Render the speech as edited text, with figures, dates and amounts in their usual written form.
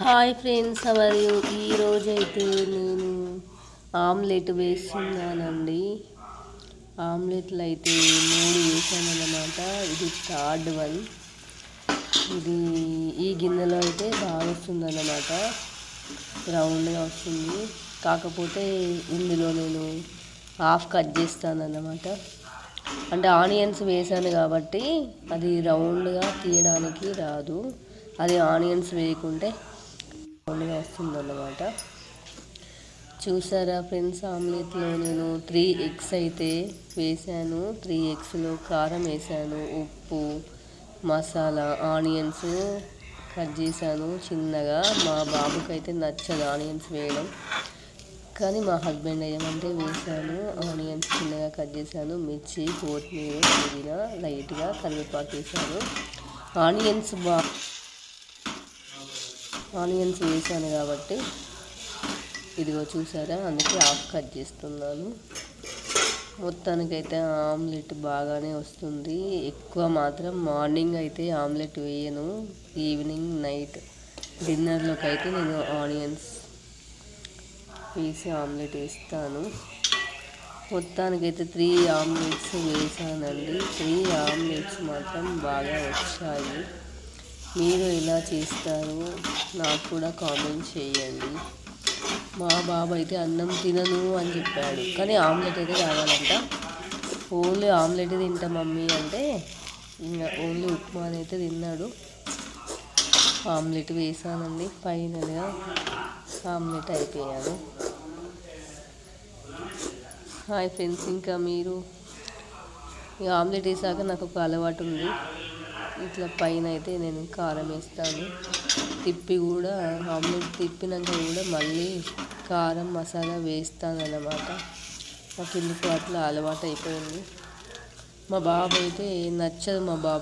Hi friends, hour ఈరోజైతే నేను omelette వేస్తున్నానండి. ఆమ్లెట్లు అయితే 3 వేసానన్నమాట. ఇది థర్డ్ వన్. ఇది ఈ గిన్నెలో అయితే బాగా వస్తుందన్నమాట, రౌండ్గా వస్తుంది. కాకపోతే ఇందులో నేను హాఫ్ కట్ చేస్తానన్నమాట. అంటే ఆనియన్స్ వేసాను కాబట్టి అది రౌండ్గా తీయడానికి రాదు. అది ఆనియన్స్ వేయకుంటే రౌండ్గా వస్తుందన్నమాట. చూసారా ఫ్రెండ్స్, ఆమ్లెట్లో నేను 3 ఎగ్స్ అయితే వేసాను. 3 ఎగ్స్లో కారం వేసాను, ఉప్పు, మసాలా, ఆనియన్స్ కట్ చేశాను చిన్నగా. మా బాబుకి అయితే నచ్చదు ఆనియన్స్ వేయడం, కానీ మా హస్బెండ్ వేయమంటే వేసాను. ఆనియన్స్ చిన్నగా కట్ చేశాను, మిర్చి, కొత్తిమీర, పుదీనా, లైట్గా కరివేపాకు వేసాను. ఆనియన్స్ వేసాను కాబట్టి ఇదిగో చూసారా, అందుకే హాఫ్ కట్ చేస్తున్నాను. మొత్తానికైతే ఆమ్లెట్ బాగానే వస్తుంది. ఎక్కువ మాత్రం మార్నింగ్ అయితే ఆమ్లెట్ వేయను, ఈవినింగ్ నైట్ డిన్నర్లోకి అయితే నేను ఆనియన్స్ వేసి ఆమ్లెట్ వేస్తాను. మొత్తానికైతే 3 ఆమ్లెట్స్ వేసానండి. 3 ఆమ్లెట్స్ మాత్రం బాగా వచ్చాయి. మీరు ఎలా చేస్తారు నాకు కూడా కామెంట్ చేయండి. మా బాబు అయితే అన్నం తినను అని చెప్పాడు, కానీ ఆమ్లెట్ అయితే కావాలంట. ఓన్లీ ఆమ్లెట్ తింటా మమ్మీ అంటే ఇంకా ఓన్లీ ఉప్మా అయితే తిన్నాడు. ఆమ్లెట్ వేసానండి. ఫైనల్గా ఆమ్లెట్ అయిపోయాను. హాయ్ ఫ్రెండ్స్, ఇంకా మీరు ఈ ఆమ్లెట్ వేసాక నాకు ఒక అలవాటు ఉంది. ఇట్లా పైన అయితే నేను కారం వేస్తాను. ఆమ్లెట్ తిప్పినాక కూడా మళ్ళీ కారం మసాలా వేస్తాను అన్నమాట. నాకు ఎందుకు అట్లా అలవాటు అయిపోయింది. మా బాబు అయితే నచ్చదు. మా బాబు